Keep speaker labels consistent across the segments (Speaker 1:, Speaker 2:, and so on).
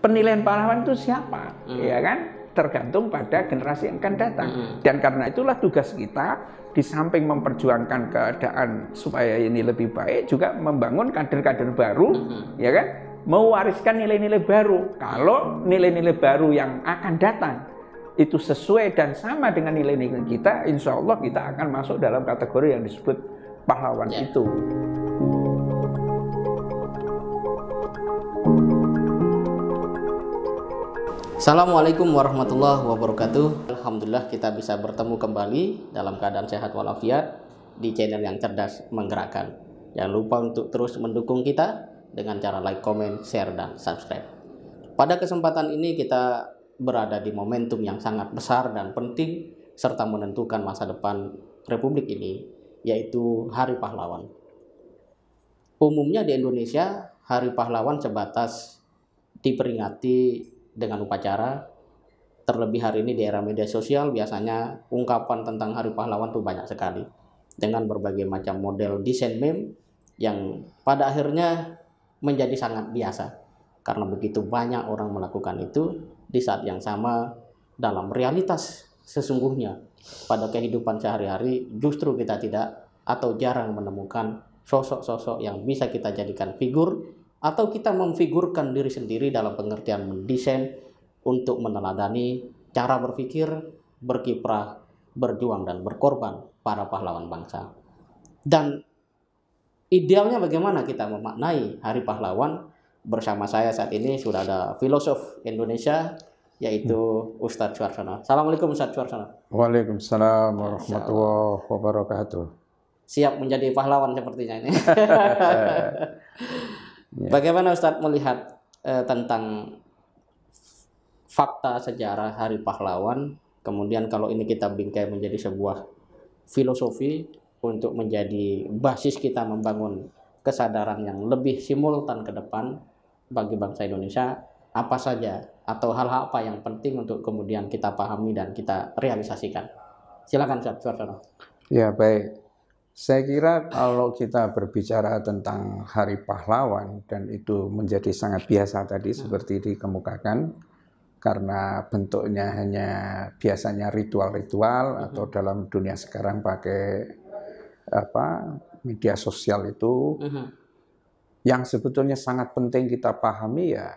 Speaker 1: penilaian pahlawan itu siapa, ya kan? Tergantung pada generasi yang akan datang. Dan karena itulah tugas kita, di samping memperjuangkan keadaan supaya ini lebih baik, juga membangun kader-kader baru, ya kan? Mewariskan nilai-nilai baru. Kalau nilai-nilai baru yang akan datang itu sesuai dan sama dengan nilai-nilai kita, insya Allah kita akan masuk dalam kategori yang disebut pahlawan itu.
Speaker 2: Assalamualaikum warahmatullahi wabarakatuh. Alhamdulillah kita bisa bertemu kembali dalam keadaan sehat walafiat di channel yang cerdas menggerakkan. Jangan lupa untuk terus mendukung kita dengan cara like, comment, share, dan subscribe. Pada kesempatan ini kita berada di momentum yang sangat besar dan penting serta menentukan masa depan Republik ini, yaitu Hari Pahlawan. Umumnya di Indonesia, Hari Pahlawan sebatas diperingati dengan upacara. Terlebih hari ini di era media sosial, biasanya ungkapan tentang Hari Pahlawan itu banyak sekali dengan berbagai macam model desain meme yang pada akhirnya menjadi sangat biasa karena begitu banyak orang melakukan itu. Di saat yang sama, dalam realitas sesungguhnya pada kehidupan sehari-hari justru kita tidak atau jarang menemukan sosok-sosok yang bisa kita jadikan figur atau kita memfigurkan diri sendiri dalam pengertian mendesain untuk meneladani cara berpikir, berkiprah, berjuang, dan berkorban para pahlawan bangsa. Dan idealnya bagaimana kita memaknai Hari Pahlawan? Bersama saya saat ini sudah ada filosof Indonesia, yaitu Ustadz Suarsono. Assalamualaikum Ustadz Suarsono.
Speaker 1: Waalaikumsalam warahmatullahi wabarakatuh.
Speaker 2: Siap menjadi pahlawan sepertinya ini. Bagaimana Ustadz melihat tentang fakta sejarah Hari Pahlawan, kemudian kalau ini kita bingkai menjadi sebuah filosofi untuk menjadi basis kita membangun kesadaran yang lebih simultan ke depan bagi bangsa Indonesia, apa saja atau hal-hal apa yang penting untuk kemudian kita pahami dan kita realisasikan? Silakan Ustadz Suarsono.
Speaker 1: Ya, baik. Saya kira kalau kita berbicara tentang Hari Pahlawan, dan itu menjadi sangat biasa tadi seperti dikemukakan, karena bentuknya hanya biasanya ritual-ritual atau dalam dunia sekarang pakai media sosial itu, yang sebetulnya sangat penting kita pahami ya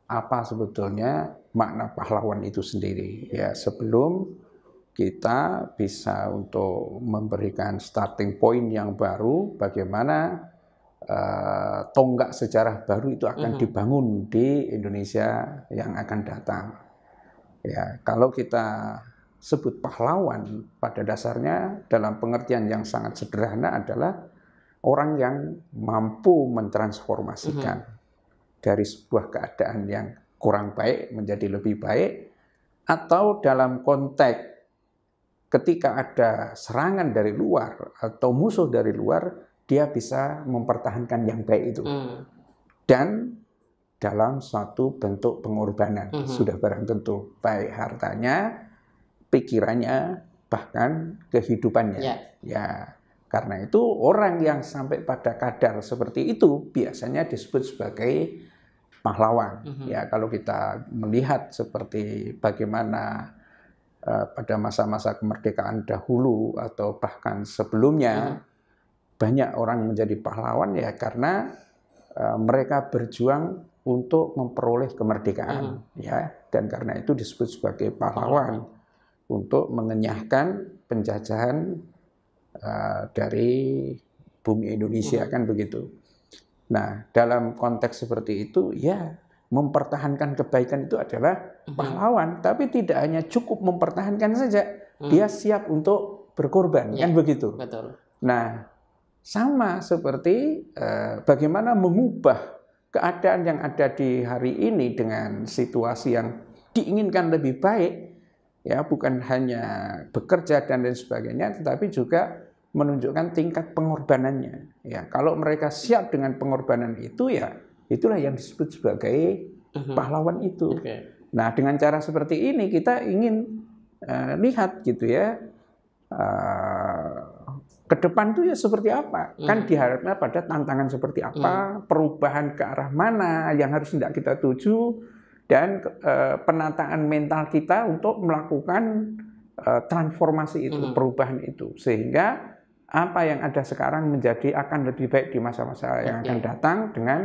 Speaker 1: apa sebetulnya makna pahlawan itu sendiri. Ya, sebelum kita bisa untuk memberikan starting point yang baru, bagaimana tonggak sejarah baru itu akan dibangun di Indonesia yang akan datang. Ya, kalau kita sebut pahlawan, pada dasarnya dalam pengertian yang sangat sederhana adalah orang yang mampu mentransformasikan dari sebuah keadaan yang kurang baik menjadi lebih baik, atau dalam konteks ketika ada serangan dari luar atau musuh dari luar, dia bisa mempertahankan yang baik itu. Dan dalam suatu bentuk pengorbanan, sudah barang tentu, baik hartanya, pikirannya, bahkan kehidupannya. Ya, karena itu orang yang sampai pada kadar seperti itu biasanya disebut sebagai pahlawan. Ya, kalau kita melihat seperti bagaimana pada masa-masa kemerdekaan dahulu atau bahkan sebelumnya, banyak orang menjadi pahlawan ya karena mereka berjuang untuk memperoleh kemerdekaan, ya, dan karena itu disebut sebagai pahlawan untuk mengenyahkan penjajahan dari bumi Indonesia, kan begitu. Nah, dalam konteks seperti itu, ya, mempertahankan kebaikan itu adalah pahlawan, tapi tidak hanya cukup mempertahankan saja, dia siap untuk berkorban, kan begitu.
Speaker 2: Betul.
Speaker 1: Nah, sama seperti bagaimana mengubah keadaan yang ada di hari ini dengan situasi yang diinginkan lebih baik, ya, bukan hanya bekerja dan lain sebagainya, tetapi juga menunjukkan tingkat pengorbanannya. Ya, kalau mereka siap dengan pengorbanan itu, ya itulah yang disebut sebagai pahlawan itu. Nah, dengan cara seperti ini kita ingin lihat gitu ya, ke depan itu ya seperti apa. Kan diharapkan pada tantangan seperti apa, perubahan ke arah mana yang harus tidak kita tuju, dan penataan mental kita untuk melakukan transformasi itu, perubahan itu, sehingga apa yang ada sekarang akan lebih baik di masa-masa yang akan datang dengan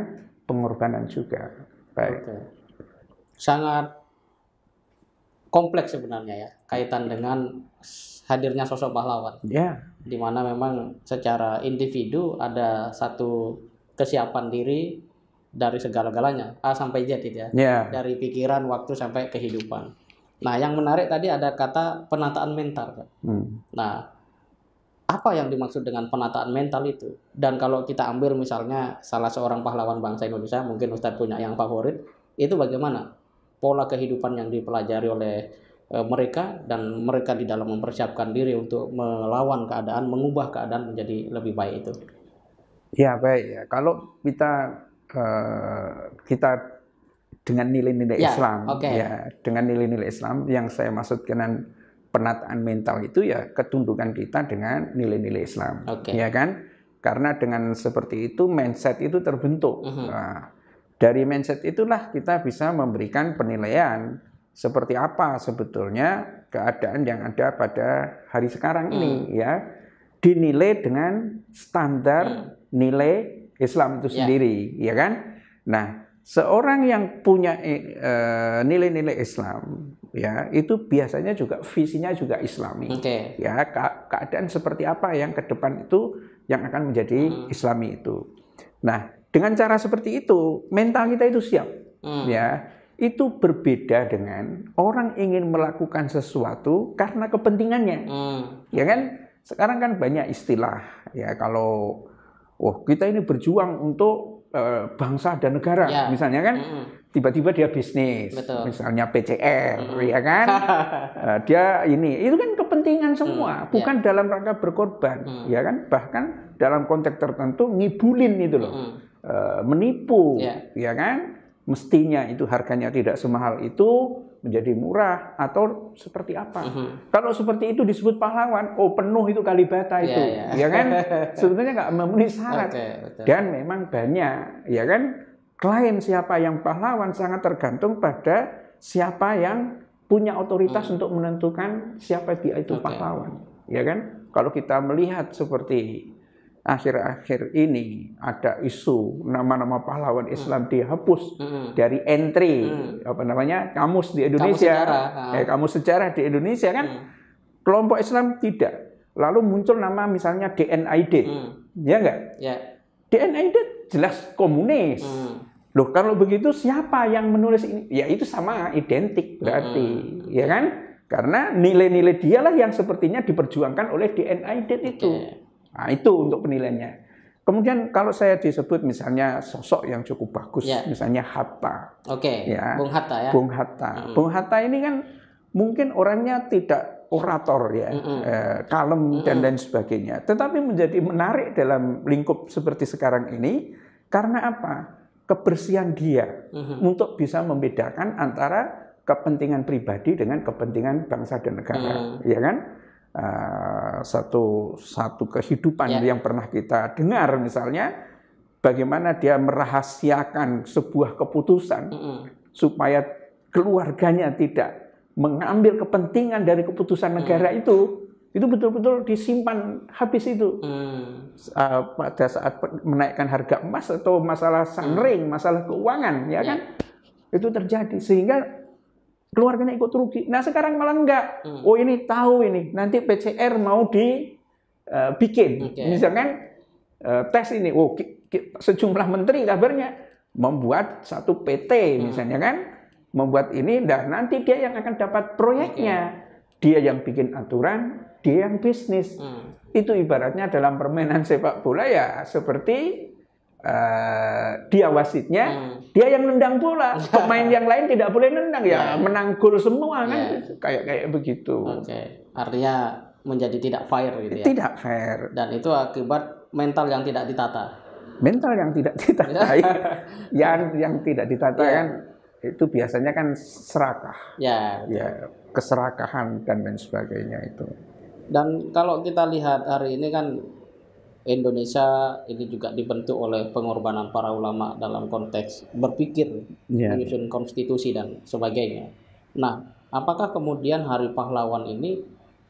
Speaker 1: pengorbanan juga. Baik.
Speaker 2: Sangat kompleks sebenarnya ya, kaitan dengan hadirnya sosok pahlawan.
Speaker 1: Ya.
Speaker 2: Di mana memang secara individu ada satu kesiapan diri dari segala-galanya, A sampai Z itu ya. Dari pikiran, waktu sampai kehidupan. Nah, yang menarik tadi ada kata penataan mental, Pak. Nah, apa yang dimaksud dengan penataan mental itu? Dan kalau kita ambil misalnya salah seorang pahlawan bangsa Indonesia, mungkin Ustadz punya yang favorit, itu bagaimana pola kehidupan yang dipelajari oleh mereka, dan mereka di dalam mempersiapkan diri untuk melawan keadaan, mengubah keadaan menjadi lebih baik itu?
Speaker 1: Ya, baik ya. Kalau kita dengan nilai-nilai Islam, ya, dengan nilai-nilai Islam yang saya maksud dengan penataan mental itu ya ketundukan kita dengan nilai-nilai Islam, ya kan? Karena dengan seperti itu mindset itu terbentuk. Nah, dari mindset itulah kita bisa memberikan penilaian seperti apa sebetulnya keadaan yang ada pada hari sekarang ini, ya, dinilai dengan standar nilai Islam itu sendiri, ya kan? Nah, seorang yang punya nilai-nilai Islam, ya, itu biasanya juga visinya juga Islami. Ya, keadaan seperti apa yang ke depan itu yang akan menjadi Islami itu. Nah, dengan cara seperti itu, mental kita itu siap. Ya, itu berbeda dengan orang ingin melakukan sesuatu karena kepentingannya. Ya kan? Sekarang kan banyak istilah, ya, kalau kita ini berjuang untuk bangsa dan negara, misalnya kan, tiba-tiba dia bisnis, misalnya PCR, ya kan, dia itu kan kepentingan semua, bukan dalam rangka berkorban, ya kan, bahkan dalam konteks tertentu ngibulin itu loh, menipu, ya kan, mestinya itu harganya tidak semahal itu menjadi murah atau seperti apa. Kalau seperti itu disebut pahlawan, penuh itu Kalibata itu, ya kan? Sebetulnya nggak memenuhi syarat. Dan memang banyak, ya kan? Klaim siapa yang pahlawan sangat tergantung pada siapa yang punya otoritas untuk menentukan siapa dia itu pahlawan, ya kan? Kalau kita melihat seperti akhir-akhir ini ada isu nama-nama pahlawan Islam dihapus dari entry kamus di Indonesia, kamus sejarah di Indonesia kan, kelompok Islam tidak. Lalu muncul nama misalnya DNID, ya enggak? DNID jelas komunis. Loh, kalau begitu siapa yang menulis ini? Ya itu sama, identik berarti, ya kan? Karena nilai-nilai dialah yang sepertinya diperjuangkan oleh DNID itu. Nah, itu untuk penilaiannya. Kemudian kalau saya disebut misalnya sosok yang cukup bagus, misalnya Hatta. Ya,
Speaker 2: Bung Hatta ya.
Speaker 1: Bung Hatta. Bung Hatta ini kan mungkin orangnya tidak orator ya, kalem dan lain sebagainya. Tetapi menjadi menarik dalam lingkup seperti sekarang ini karena apa? Kebersihan dia untuk bisa membedakan antara kepentingan pribadi dengan kepentingan bangsa dan negara, ya kan? Satu kehidupan yang pernah kita dengar misalnya bagaimana dia merahasiakan sebuah keputusan supaya keluarganya tidak mengambil kepentingan dari keputusan negara itu betul-betul disimpan habis itu. Pada saat menaikkan harga emas atau masalah sunring, masalah keuangan, ya kan, itu terjadi sehingga keluarganya ikut rugi. Nah sekarang malah enggak. Ini tahu ini nanti PCR mau dibikin, misalkan tes ini. Sejumlah menteri kabarnya membuat satu PT, misalnya kan, membuat ini. Dan nanti dia yang akan dapat proyeknya. Dia yang bikin aturan, dia yang bisnis. Itu ibaratnya dalam permainan sepak bola ya seperti dia wasitnya, dia yang nendang bola, pemain yang lain tidak boleh nendang, ya menang gol semua kan, kayak begitu.
Speaker 2: Artinya menjadi tidak fair gitu ya.
Speaker 1: Tidak fair.
Speaker 2: Dan itu akibat mental yang tidak ditata.
Speaker 1: Mental yang tidak ditata, yang tidak ditata kan itu biasanya kan serakah, ya keserakahan dan lain sebagainya itu.
Speaker 2: Dan kalau kita lihat hari ini kan Indonesia ini juga dibentuk oleh pengorbanan para ulama dalam konteks berpikir, menyusun konstitusi dan sebagainya. Nah, apakah kemudian Hari Pahlawan ini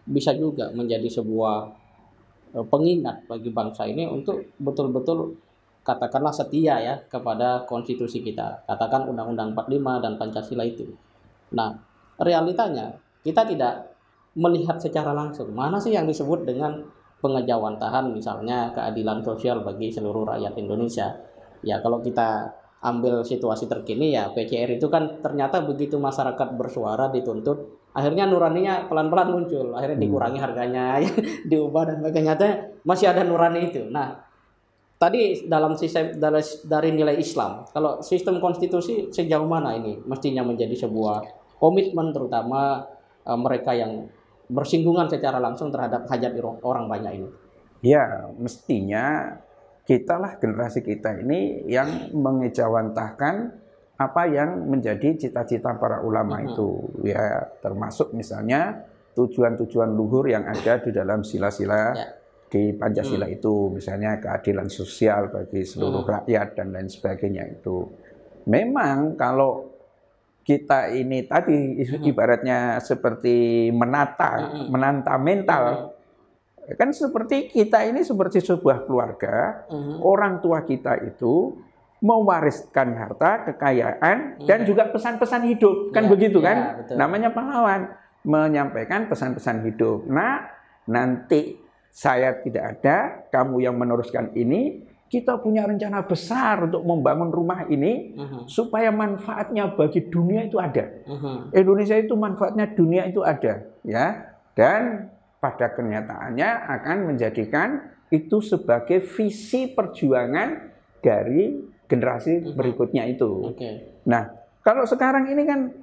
Speaker 2: bisa juga menjadi sebuah pengingat bagi bangsa ini untuk betul-betul katakanlah setia ya kepada konstitusi kita, katakan Undang-Undang 45 dan Pancasila itu. Nah, realitanya kita tidak melihat secara langsung mana sih yang disebut dengan pengejawantahan, misalnya keadilan sosial bagi seluruh rakyat Indonesia. Ya, kalau kita ambil situasi terkini ya PCR itu kan ternyata begitu masyarakat bersuara dituntut, akhirnya nuraninya pelan-pelan muncul, akhirnya dikurangi harganya, diubah dan sebagainya, masih ada nurani itu. Nah, tadi dalam sistem dari nilai Islam, kalau sistem konstitusi sejauh mana ini mestinya menjadi sebuah komitmen terutama mereka yang bersinggungan secara langsung terhadap hajat orang banyak ini.
Speaker 1: Ya, mestinya kitalah generasi kita ini yang mengejawantahkan apa yang menjadi cita-cita para ulama itu. Ya, termasuk misalnya tujuan-tujuan luhur yang ada di dalam sila-sila di Pancasila itu, misalnya keadilan sosial bagi seluruh rakyat dan lain sebagainya itu. Memang kalau kita ini tadi ibaratnya seperti menata mental, kan seperti kita ini seperti sebuah keluarga, orang tua kita itu mewariskan harta, kekayaan, dan juga pesan-pesan hidup, kan begitu kan? Betul. Namanya pahlawan, menyampaikan pesan-pesan hidup. Nah, nanti saya tidak ada, kamu yang meneruskan ini. Kita punya rencana besar untuk membangun rumah ini supaya manfaatnya bagi dunia itu ada. Indonesia itu manfaatnya dunia itu ada, ya. Dan pada kenyataannya akan menjadikan itu sebagai visi perjuangan dari generasi berikutnya itu. Nah, kalau sekarang ini kan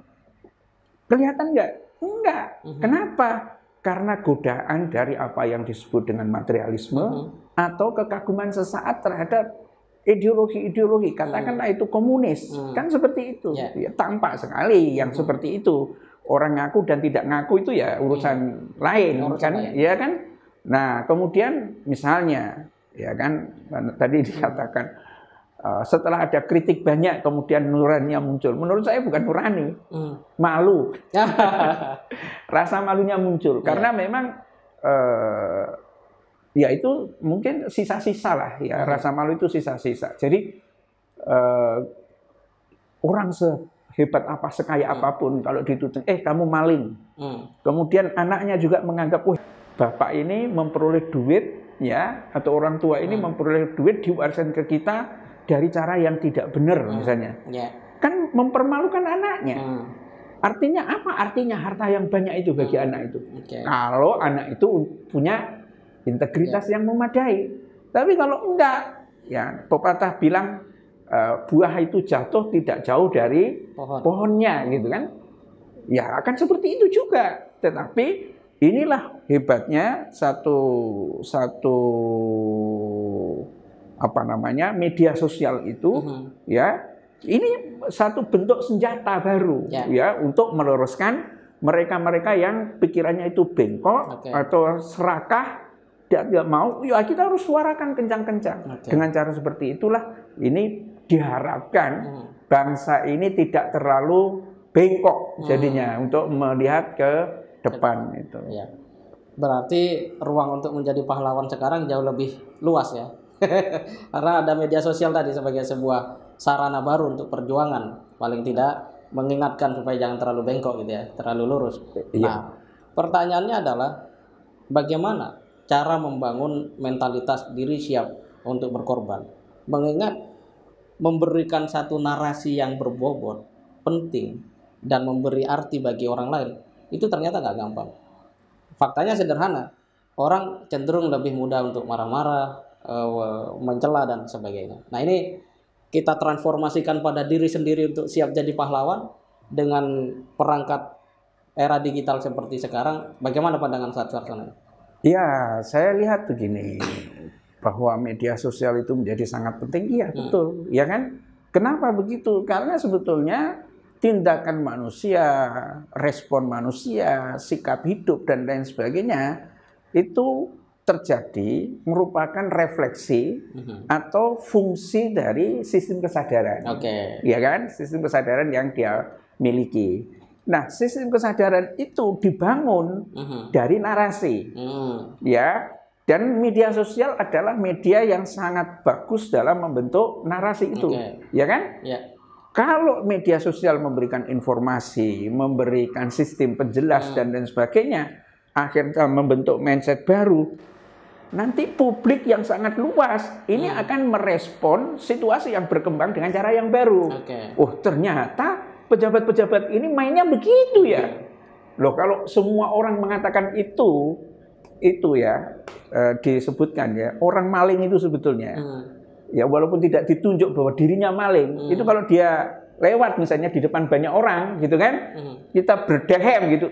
Speaker 1: kelihatan nggak? Enggak. Kenapa? Karena godaan dari apa yang disebut dengan materialisme atau kekaguman sesaat terhadap ideologi-ideologi, katakanlah itu komunis, kan seperti itu. Ya, tampak sekali yang seperti itu. Orang ngaku dan tidak ngaku itu ya urusan lain, kan? Ya kan? Nah, kemudian misalnya, ya kan, tadi dikatakan setelah ada kritik banyak, kemudian nuraninya muncul. Menurut saya bukan nurani, malu. Rasa malunya muncul karena memang ya itu mungkin sisa-sisa lah ya. Rasa malu itu sisa-sisa. Jadi orang sehebat apa, sekaya apapun, kalau dituduh kamu maling, kemudian anaknya juga menganggap bapak ini memperoleh duit ya, atau orang tua ini memperoleh duit diwariskan ke kita dari cara yang tidak benar misalnya, kan mempermalukan anaknya. Artinya apa? Artinya harta yang banyak itu bagi anak itu. Kalau anak itu punya integritas yang memadai. Tapi kalau enggak, ya pepatah bilang buah itu jatuh tidak jauh dari pohonnya, gitu kan? Ya akan seperti itu juga. Tetapi inilah hebatnya satu apa namanya media sosial itu, ya ini satu bentuk senjata baru ya untuk meluruskan mereka-mereka yang pikirannya itu bengkok atau serakah, tidak mau, ya kita harus suarakan kencang-kencang. Dengan cara seperti itulah ini diharapkan bangsa ini tidak terlalu bengkok jadinya untuk melihat ke depan itu.
Speaker 2: Ya. Berarti ruang untuk menjadi pahlawan sekarang jauh lebih luas ya. Karena ada media sosial tadi sebagai sebuah sarana baru untuk perjuangan, paling tidak mengingatkan supaya jangan terlalu bengkok gitu ya, terlalu lurus. Nah, pertanyaannya adalah bagaimana cara membangun mentalitas diri siap untuk berkorban, mengingat memberikan satu narasi yang berbobot, penting, dan memberi arti bagi orang lain itu ternyata nggak gampang. Faktanya sederhana, orang cenderung lebih mudah untuk marah-marah, mencela dan sebagainya. Nah, ini kita transformasikan pada diri sendiri untuk siap jadi pahlawan dengan perangkat era digital seperti sekarang. Bagaimana pandangan Sarsono?
Speaker 1: Ya, saya lihat begini, bahwa media sosial itu menjadi sangat penting. Iya, betul. Ya kan? Kenapa begitu? Karena sebetulnya tindakan manusia, respon manusia, sikap hidup dan lain sebagainya itu terjadi merupakan refleksi atau fungsi dari sistem kesadaran. Ya kan? Sistem kesadaran yang dia miliki. Nah, sistem kesadaran itu dibangun dari narasi. Ya, dan media sosial adalah media yang sangat bagus dalam membentuk narasi itu. Ya kan? Kalau media sosial memberikan informasi, memberikan sistem penjelas dan lain sebagainya, akhirnya membentuk mindset baru, nanti publik yang sangat luas ini akan merespon situasi yang berkembang dengan cara yang baru. Oh, ternyata pejabat-pejabat ini mainnya begitu ya. Loh, kalau semua orang mengatakan itu ya disebutkan ya, orang maling itu sebetulnya. Ya, walaupun tidak ditunjuk bahwa dirinya maling, itu kalau dia lewat misalnya di depan banyak orang gitu kan, kita berdehem gitu,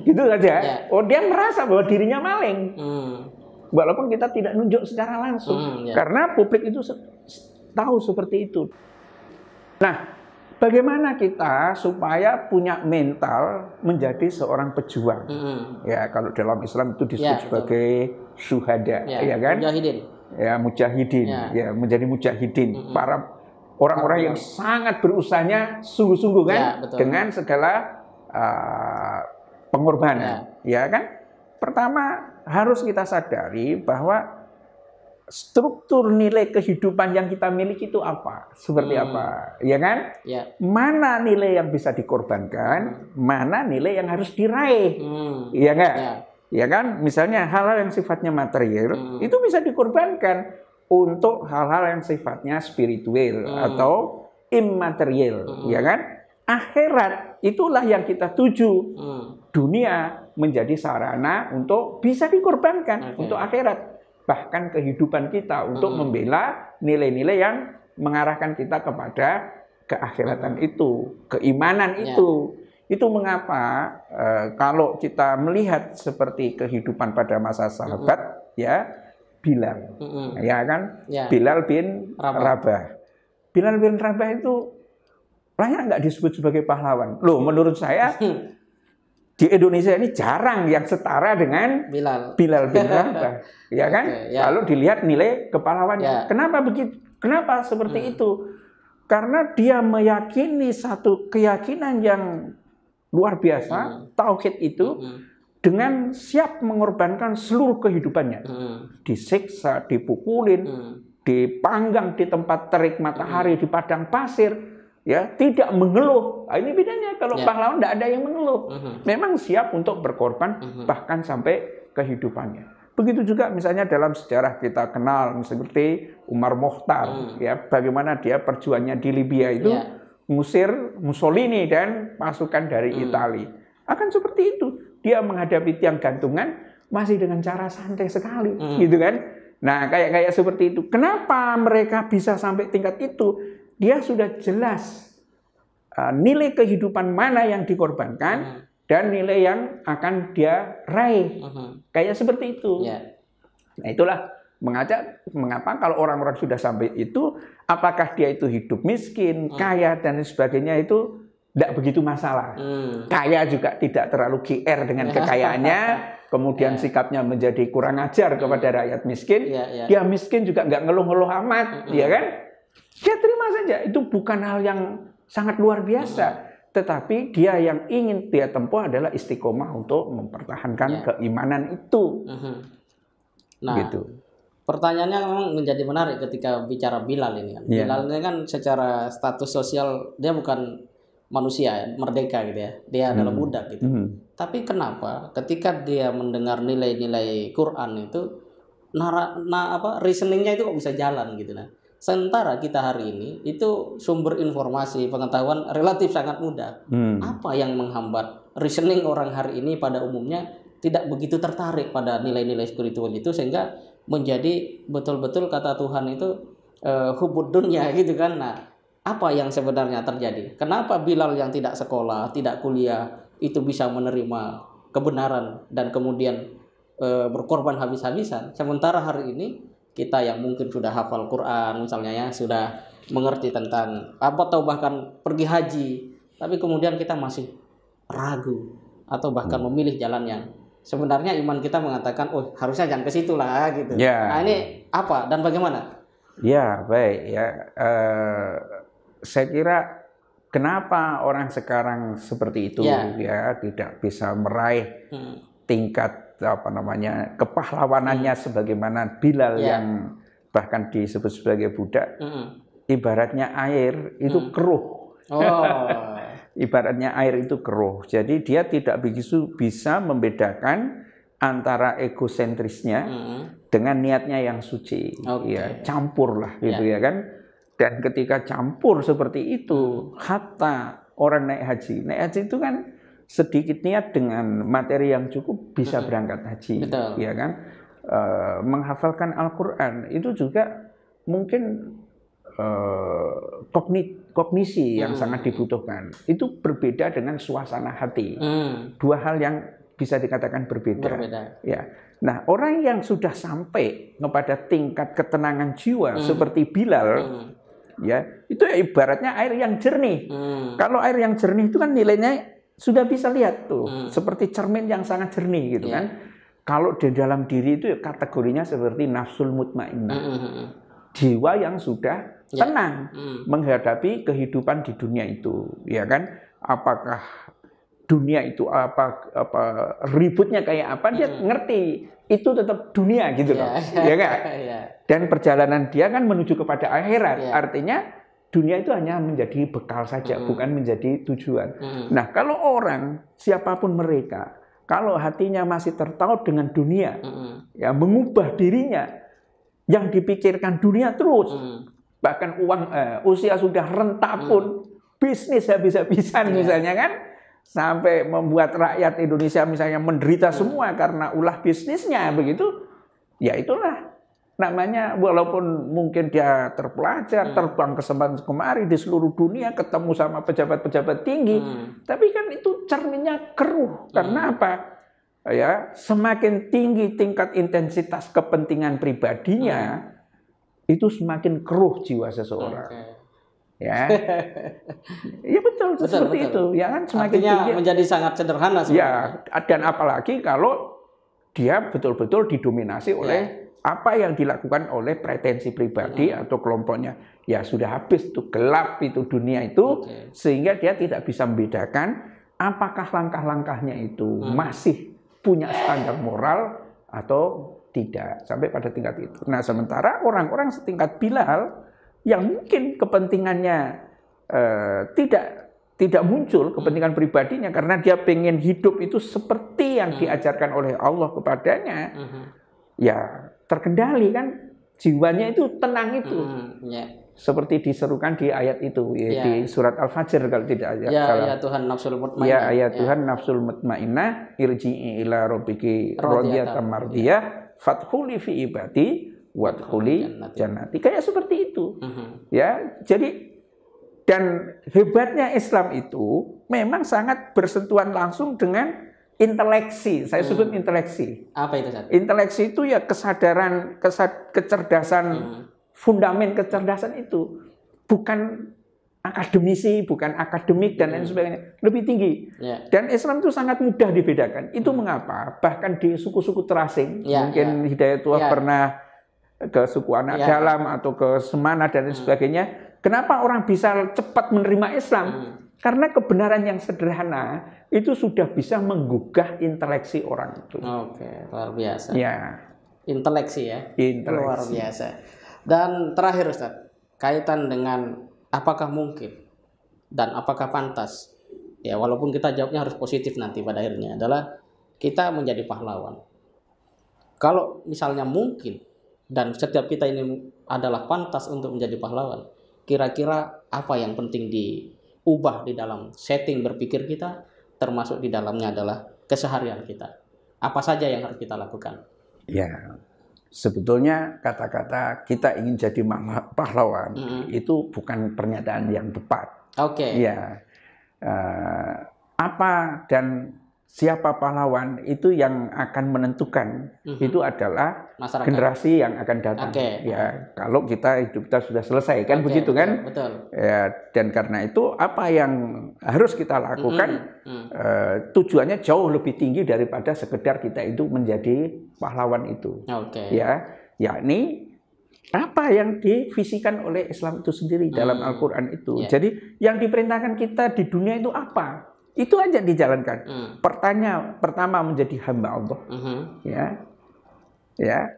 Speaker 1: gitu saja. Oh, dia merasa bahwa dirinya maling. Walaupun kita tidak nunjuk secara langsung, karena publik itu tahu seperti itu. Nah, bagaimana kita supaya punya mental menjadi seorang pejuang? Ya, kalau dalam Islam itu disebut sebagai syuhada, ya kan? Mujahidin, ya, menjadi mujahidin. Para orang-orang yang sangat berusahanya sungguh-sungguh kan, dengan segala pengorbanan, ya kan? Pertama, harus kita sadari bahwa struktur nilai kehidupan yang kita miliki itu apa? Seperti apa? Ya kan? Mana nilai yang bisa dikorbankan, mana nilai yang harus diraih. Ya kan? Ya kan? Misalnya hal-hal yang sifatnya material, itu bisa dikorbankan untuk hal-hal yang sifatnya spiritual atau immaterial. Ya kan? Akhirat itulah yang kita tuju. Dunia menjadi sarana untuk bisa dikorbankan untuk akhirat. Bahkan kehidupan kita untuk membela nilai-nilai yang mengarahkan kita kepada keakhiratan itu, keimanan itu. Itu mengapa kalau kita melihat seperti kehidupan pada masa sahabat, ya, Bilal, ya kan, Bilal bin Rabah. Bilal bin Rabah itu layak nggak disebut sebagai pahlawan? Loh, menurut saya di Indonesia ini jarang yang setara dengan Bilal bin Rabah, ya kan? Lalu dilihat nilai kepahlawannya. Kenapa begitu? Kenapa seperti itu? Karena dia meyakini satu keyakinan yang luar biasa, tauhid itu, dengan siap mengorbankan seluruh kehidupannya. Disiksa, dipukulin, dipanggang di tempat terik matahari, di padang pasir. Ya, tidak mengeluh. Nah, ini bedanya. Kalau pahlawan tidak ada yang mengeluh. Memang siap untuk berkorban bahkan sampai kehidupannya. Begitu juga misalnya dalam sejarah kita kenal seperti Umar Mokhtar, ya, bagaimana dia perjuangannya di Libya itu mengusir Mussolini dan pasukan dari Italia. Akan seperti itu. Dia menghadapi tiang gantungan masih dengan cara santai sekali, gitu kan? Nah, kayak seperti itu. Kenapa mereka bisa sampai tingkat itu? Dia sudah jelas nilai kehidupan mana yang dikorbankan dan nilai yang akan dia raih. Kayak seperti itu. Nah, itulah mengapa kalau orang-orang sudah sampai itu, apakah dia itu hidup miskin, kaya, dan sebagainya, itu tidak begitu masalah. Kaya juga tidak terlalu GR dengan kekayaannya, kemudian sikapnya menjadi kurang ajar kepada rakyat miskin. Dia miskin juga nggak ngeluh-ngeluh amat, ya kan? Dia terima saja, itu bukan hal yang sangat luar biasa. Tetapi dia yang ingin dia tempuh adalah istiqomah untuk mempertahankan keimanan itu.
Speaker 2: Nah, gitu. Pertanyaannya memang menjadi menarik ketika bicara Bilal ini kan. Bilal ini kan secara status sosial dia bukan manusia, merdeka gitu ya. Dia adalah budak gitu. Tapi kenapa ketika dia mendengar nilai-nilai Quran itu reasoningnya itu kok bisa jalan gitu nah. Sementara kita hari ini itu sumber informasi pengetahuan relatif sangat mudah. Apa yang menghambat reasoning orang hari ini pada umumnya tidak begitu tertarik pada nilai-nilai spiritual itu sehingga menjadi betul-betul kata Tuhan itu hubud dunya gitu kan. Nah, apa yang sebenarnya terjadi? Kenapa Bilal yang tidak sekolah, tidak kuliah itu bisa menerima kebenaran dan kemudian berkorban habis-habisan? Sementara hari ini kita yang mungkin sudah hafal Quran misalnya ya, sudah mengerti tentang apa atau bahkan pergi haji, tapi kemudian kita masih ragu atau bahkan memilih jalan yang sebenarnya iman kita mengatakan, oh harusnya jangan ke situ lah gitu.
Speaker 1: Ya.
Speaker 2: Nah ini apa dan bagaimana?
Speaker 1: Ya, baik ya. Saya kira kenapa orang sekarang seperti itu ya tidak bisa meraih tingkat apa namanya kepahlawanannya sebagaimana Bilal yang bahkan disebut sebagai budak. Ibaratnya air itu keruh. Ibaratnya air itu keruh. Jadi dia tidak begitu bisa membedakan antara egosentrisnya dengan niatnya yang suci. Ya, campur lah gitu ya kan. Dan ketika campur seperti itu, hatta orang naik haji itu kan sedikit niat dengan materi yang cukup bisa berangkat haji.
Speaker 2: Betul.
Speaker 1: Ya kan. Menghafalkan Al-Quran itu juga mungkin kognisi yang sangat dibutuhkan. Itu berbeda dengan suasana hati. Dua hal yang bisa dikatakan berbeda. Ya. Nah, orang yang sudah sampai kepada tingkat ketenangan jiwa seperti Bilal, ya, itu ibaratnya air yang jernih. Kalau air yang jernih itu kan nilainya sudah bisa lihat tuh, seperti cermin yang sangat jernih gitu kan. Kalau di dalam diri itu kategorinya seperti nafsul mutmainnah. Jiwa yang sudah tenang menghadapi kehidupan di dunia itu, ya kan? Apakah dunia itu apa ributnya kayak apa, dia ngerti itu tetap dunia gitu loh, ya kan? Dan perjalanan dia kan menuju kepada akhirat, artinya dunia itu hanya menjadi bekal saja, bukan menjadi tujuan. Nah, kalau orang siapapun mereka, kalau hatinya masih tertaut dengan dunia, ya mengubah dirinya, yang dipikirkan dunia terus, bahkan uang usia sudah renta pun bisnis habis-habisan misalnya kan, sampai membuat rakyat Indonesia misalnya menderita semua karena ulah bisnisnya begitu, ya itulah namanya, walaupun mungkin dia terpelajar, terbang ke sana kemari di seluruh dunia, ketemu sama pejabat-pejabat tinggi, tapi kan itu cerminnya keruh. Karena apa? Ya, semakin tinggi tingkat intensitas kepentingan pribadinya, itu semakin keruh jiwa seseorang. Ya, ya betul, seperti itu. Ya kan, semakin tinggi
Speaker 2: menjadi sangat sederhana sebenarnya.
Speaker 1: Ya, dan apalagi kalau dia betul-betul didominasi oleh apa yang dilakukan oleh pretensi pribadi atau kelompoknya. Ya sudah habis tuh, gelap itu dunia itu, sehingga dia tidak bisa membedakan apakah langkah-langkahnya itu masih punya standar moral atau tidak, sampai pada tingkat itu. Nah, sementara orang-orang setingkat Bilal yang mungkin kepentingannya tidak muncul, kepentingan pribadinya, karena dia pengen hidup itu seperti yang diajarkan oleh Allah kepadanya, ya terkendali kan, jiwanya itu tenang itu. Seperti diserukan di ayat itu, di surat Al-Fajr kalau tidak salah.
Speaker 2: Ya Tuhan nafsul mutmainnah.
Speaker 1: Ya, ya Tuhan nafsul mutmainnah, irji'i ila rabbiki radiyatan mardiyah, fadkhuli fi ibadi wadkhuli jannati. Kayak seperti itu. Ya, jadi dan hebatnya Islam itu memang sangat bersentuhan langsung dengan inteleksi. Saya sebut inteleksi.
Speaker 2: Apa itu, Ustaz?
Speaker 1: Inteleksi itu ya kesadaran, kecerdasan, fundamen kecerdasan itu. Bukan akademisi, bukan akademik dan lain sebagainya. Lebih tinggi. Dan Islam itu sangat mudah dibedakan. Itu mengapa? Bahkan di suku-suku terasing, mungkin Hidayatullah pernah ke suku Anak Dalam atau ke Semana dan lain sebagainya. Kenapa orang bisa cepat menerima Islam? Karena kebenaran yang sederhana itu sudah bisa menggugah inteleksi orang itu.
Speaker 2: Oke, luar biasa.
Speaker 1: Ya.
Speaker 2: Inteleksi ya.
Speaker 1: Inteleksi.
Speaker 2: Luar biasa. Dan terakhir Ustaz, kaitan dengan apakah mungkin dan apakah pantas? Ya, walaupun kita jawabnya harus positif nanti pada akhirnya, adalah kita menjadi pahlawan. Kalau misalnya mungkin dan setiap kita ini adalah pantas untuk menjadi pahlawan, kira-kira apa yang penting diubah di dalam setting berpikir kita, termasuk di dalamnya adalah keseharian kita. Apa saja yang harus kita lakukan? Ya,
Speaker 1: sebetulnya kata-kata kita ingin jadi pahlawan itu bukan pernyataan yang tepat.
Speaker 2: Oke.
Speaker 1: Ya, apa dan siapa pahlawan itu yang akan menentukan itu adalah
Speaker 2: masyarakat,
Speaker 1: generasi yang akan datang. Ya, kalau hidup kita sudah selesai kan begitu kan?
Speaker 2: Betul.
Speaker 1: Ya, dan karena itu apa yang harus kita lakukan tujuannya jauh lebih tinggi daripada sekedar kita itu menjadi pahlawan itu. Ya, yakni apa yang divisikan oleh Islam itu sendiri dalam Al-Quran itu. Jadi yang diperintahkan kita di dunia itu apa? Itu aja dijalankan. Pertama menjadi hamba Allah. Ya.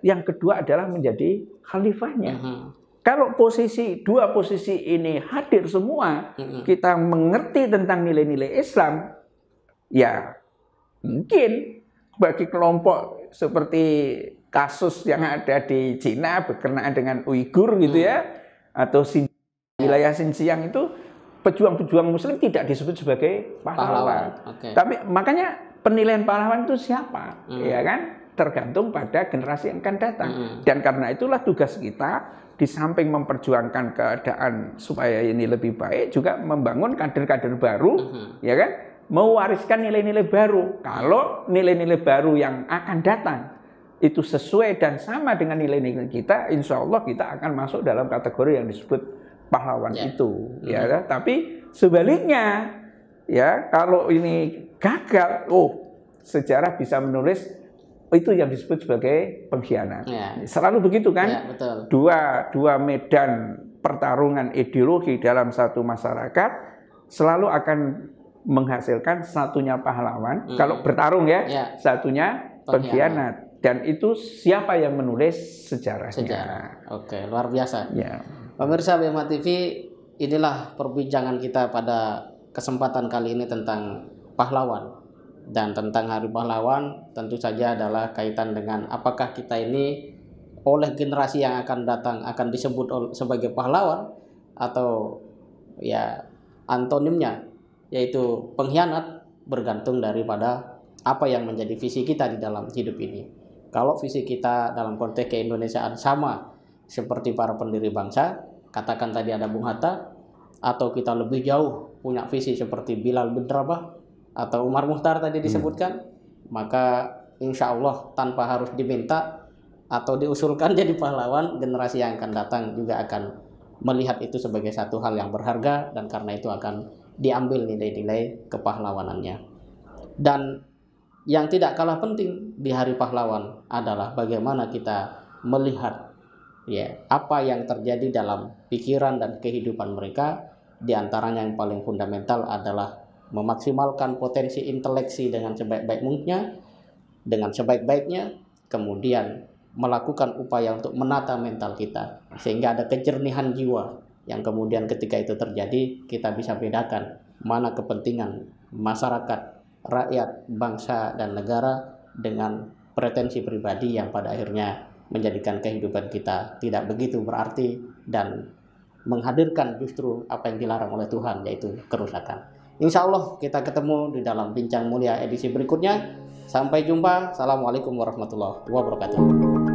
Speaker 1: Yang kedua adalah menjadi khalifahnya. Kalau dua posisi ini hadir semua, kita mengerti tentang nilai-nilai Islam, ya mungkin bagi kelompok seperti kasus yang ada di Cina berkenaan dengan Uighur gitu ya, atau wilayah Xinjiang itu, pejuang-pejuang Muslim tidak disebut sebagai pahlawan. Tapi makanya penilaian pahlawan itu siapa, ya kan? Tergantung pada generasi yang akan datang. Dan karena itulah tugas kita di samping memperjuangkan keadaan supaya ini lebih baik, juga membangun kader-kader baru, ya kan? Mewariskan nilai-nilai baru. Kalau nilai-nilai baru yang akan datang itu sesuai dan sama dengan nilai-nilai kita, insya Allah kita akan masuk dalam kategori yang disebut pahlawan itu, ya. Tapi sebaliknya, ya, kalau ini gagal, sejarah bisa menulis itu yang disebut sebagai pengkhianat. Selalu begitu kan?
Speaker 2: Betul.
Speaker 1: Dua medan pertarungan ideologi dalam satu masyarakat selalu akan menghasilkan satunya pahlawan. Kalau bertarung ya, satunya pengkhianat. Dan itu siapa yang menulis sejarahnya?
Speaker 2: Oke, luar biasa.
Speaker 1: Ya.
Speaker 2: Pemirsa BMA TV, inilah perbincangan kita pada kesempatan kali ini tentang pahlawan. Dan tentang Hari Pahlawan tentu saja adalah kaitan dengan apakah kita ini oleh generasi yang akan datang akan disebut sebagai pahlawan, atau ya antonimnya yaitu pengkhianat, bergantung daripada apa yang menjadi visi kita di dalam hidup ini. Kalau visi kita dalam konteks keindonesiaan sama seperti para pendiri bangsa, katakan tadi ada Bung Hatta, atau kita lebih jauh punya visi seperti Bilal bin Rabah atau Umar Mukhtar tadi disebutkan, maka insya Allah tanpa harus diminta atau diusulkan jadi pahlawan, generasi yang akan datang juga akan melihat itu sebagai satu hal yang berharga, dan karena itu akan diambil nilai-nilai kepahlawanannya. Dan yang tidak kalah penting di Hari Pahlawan adalah bagaimana kita melihat apa yang terjadi dalam pikiran dan kehidupan mereka. Di antaranya yang paling fundamental adalah memaksimalkan potensi inteleksi dengan sebaik-baiknya, kemudian melakukan upaya untuk menata mental kita sehingga ada kejernihan jiwa yang kemudian ketika itu terjadi kita bisa bedakan mana kepentingan masyarakat, rakyat, bangsa, dan negara dengan pretensi pribadi yang pada akhirnya menjadikan kehidupan kita tidak begitu berarti dan menghadirkan justru apa yang dilarang oleh Tuhan, yaitu kerusakan. Insya Allah kita ketemu di dalam Bincang Mulia edisi berikutnya. Sampai jumpa. Assalamualaikum warahmatullahi wabarakatuh.